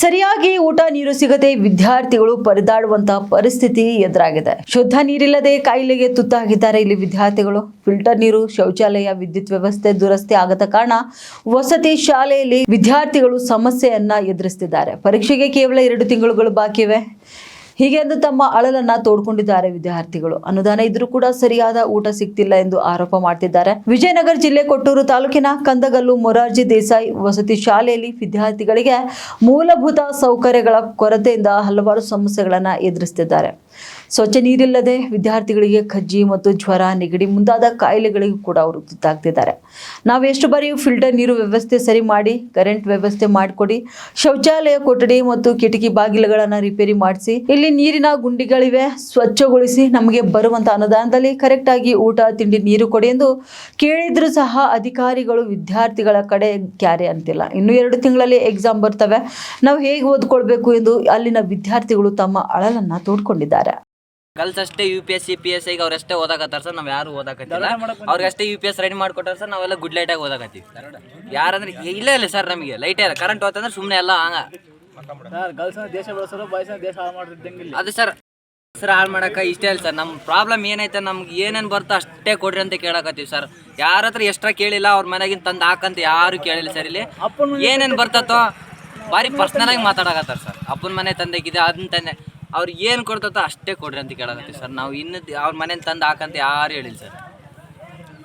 ಸರಿಯಾಗಿ ಊಟ ನೀರು ಸಿಗದೆ ವಿದ್ಯಾರ್ಥಿಗಳು ಪರದಾಡುವಂತಹ ಪರಿಸ್ಥಿತಿ ಎದುರಾಗಿದೆ. ಶುದ್ಧ ನೀರಿಲ್ಲದೆ ಕಾಯಿಲೆಗೆ ತುತ್ತಾಗಿದ್ದಾರೆ ಇಲ್ಲಿ ವಿದ್ಯಾರ್ಥಿಗಳು. ಫಿಲ್ಟರ್ ನೀರು, ಶೌಚಾಲಯ, ವಿದ್ಯುತ್ ವ್ಯವಸ್ಥೆ ದುರಸ್ತಿ ಆಗದ ಕಾರಣ ವಸತಿ ಶಾಲೆಯಲ್ಲಿ ವಿದ್ಯಾರ್ಥಿಗಳು ಸಮಸ್ಯೆಯನ್ನ ಎದುರಿಸುತ್ತಿದ್ದಾರೆ. ಪರೀಕ್ಷೆಗೆ ಕೇವಲ 2 ತಿಂಗಳುಗಳು ಬಾಕಿ ಇವೆ. ಹೀಗೆಂದು ತಮ್ಮ ಅಳಲನ್ನ ತೋಡ್ಕೊಂಡಿದ್ದಾರೆ ವಿದ್ಯಾರ್ಥಿಗಳು. ಅನುದಾನ ಇದ್ರೂ ಕೂಡ ಸರಿಯಾದ ಊಟ ಸಿಗ್ತಿಲ್ಲ ಎಂದು ಆರೋಪ ಮಾಡ್ತಿದ್ದಾರೆ. ವಿಜಯನಗರ ಜಿಲ್ಲೆ ಕೊಟ್ಟೂರು ತಾಲೂಕಿನ ಕಂದಗಲ್ಲು ಮೊರಾರ್ಜಿ ದೇಸಾಯಿ ವಸತಿ ಶಾಲೆಯಲ್ಲಿ ವಿದ್ಯಾರ್ಥಿಗಳಿಗೆ ಮೂಲಭೂತ ಸೌಕರ್ಯಗಳ ಕೊರತೆಯಿಂದ ಹಲವಾರು ಸಮಸ್ಯೆಗಳನ್ನ ಎದುರಿಸುತ್ತಿದ್ದಾರೆ. ಸ್ವಚ್ಛ ನೀರಿಲ್ಲದೆ ವಿದ್ಯಾರ್ಥಿಗಳಿಗೆ ಕಜ್ಜಿ ಮತ್ತು ಜ್ವರ, ನೆಗಡಿ ಮುಂತಾದ ಕಾಯಿಲೆಗಳಿಗೂ ಕೂಡ ಅವರು ತುತ್ತಾಗ್ತಿದ್ದಾರೆ. ನಾವು ಎಷ್ಟು ಬಾರಿ ಫಿಲ್ಟರ್ ನೀರು ವ್ಯವಸ್ಥೆ ಸರಿ ಮಾಡಿ, ಕರೆಂಟ್ ವ್ಯವಸ್ಥೆ ಮಾಡಿಕೊಡಿ, ಶೌಚಾಲಯ ಕೊಠಡಿ ಮತ್ತು ಕಿಟಕಿ ಬಾಗಿಲುಗಳನ್ನು ರಿಪೇರಿ ಮಾಡಿಸಿ, ಇಲ್ಲಿ ನೀರಿನ ಗುಂಡಿಗಳಿವೆ ಸ್ವಚ್ಛಗೊಳಿಸಿ, ನಮಗೆ ಬರುವಂತಹ ಅನುದಾನದಲ್ಲಿ ಕರೆಕ್ಟ್ ಆಗಿ ಊಟ ತಿಂಡಿ ನೀರು ಕೊಡಿ ಎಂದು ಕೇಳಿದ್ರು ಸಹ ಅಧಿಕಾರಿಗಳು ವಿದ್ಯಾರ್ಥಿಗಳ ಕಡೆ ಕ್ಯಾರೆ ಅಂತಿಲ್ಲ. ಇನ್ನು 2 ತಿಂಗಳಲ್ಲಿ ಎಕ್ಸಾಮ್ ಬರ್ತವೆ, ನಾವು ಹೇಗೆ ಓದ್ಕೊಳ್ಬೇಕು ಎಂದು ಅಲ್ಲಿನ ವಿದ್ಯಾರ್ಥಿಗಳು ತಮ್ಮ ಅಳಲನ್ನ ತೋಡ್ಕೊಂಡಿದ್ದಾರೆ. ಗರ್ಲ್ಸ್ ಅಷ್ಟೇ UPS CPS ಈಗ ಅವ್ರಷ್ಟೇ ಓದಾಕತ್ತಾರ ಸರ್. ನಾವು ಯಾರು ಓದಾಕತ್ತಿಲ್ಲ. ಅವ್ರಿಗಷ್ಟೇ UPS ರೆಡಿ ಮಾಡ್ಕೊಟ್ಟಾರ ಸರ್. ನಾವೆಲ್ಲ ಗುಡ್ ಲೈಟಾಗಿ ಓದಾಕತ್ತೀವಿ. ಯಾರಂದ್ರೆ ಇಲ್ಲ ಸರ್, ನಮಗೆ ಲೈಟ್ ಇಲ್ಲ, ಕರೆಂಟ್ ಹೋತಂದ್ರೆ ಸುಮ್ಮನೆ ಎಲ್ಲ ಹಂಗ ಗರ್ಲ್ಸ್ ದೇಶ ಬೆಳೆಸೋರು, ಬಾಯ್ಸ್ ದೇಶ ಹಾಳು ಮಾಡಿದ್ದಂಗಿಲ್ಲ. ಅದು ಸರ್ ಹಾಳು ಮಾಡಕ್ಕೆ ಇಷ್ಟೇ ಇಲ್ಲ ಸರ್. ನಮ್ಮ ಪ್ರಾಬ್ಲಮ್ ಏನೈತೆ, ನಮ್ಗೆ ಏನೇನು ಬರ್ತೋ ಅಷ್ಟೇ ಕೊಡ್ರಿ ಅಂತ ಕೇಳಕತ್ತೀವಿ ಸರ್. ಯಾರ ಹತ್ರ ಎಕ್ಸ್ಟ್ರಾ ಕೇಳಿಲ್ಲ, ಅವ್ರ ಮನೆಗಿಂತ ತಂದು ಹಾಕಂತ ಯಾರು ಕೇಳಿಲ್ಲ ಸರ್. ಇಲ್ಲಿ ಏನೇನು ಬರ್ತತೋ ಭಾರಿ ಪರ್ಸ್ನಲ್ ಆಗಿ ಮಾತಾಡಕತ್ತಾರ ಸರ್. ಅಪ್ಪನ ಮನೆ ತಂದೆಗಿದೆ, ಅದನ್ನ ತಂದೆ ಅವ್ರು ಏನು ಕೊಡ್ತೋ ಅಷ್ಟೇ ಕೊಡ್ರಿ ಅಂತ ಕೇಳಕತ್ತೀವಿ ಸರ್. ನಾವು ಇನ್ನು ಅವ್ರ ಮನೇಲಿ ತಂದು ಹಾಕಂತ ಯಾರು ಹೇಳಿಲ್ಲ ಸರ್.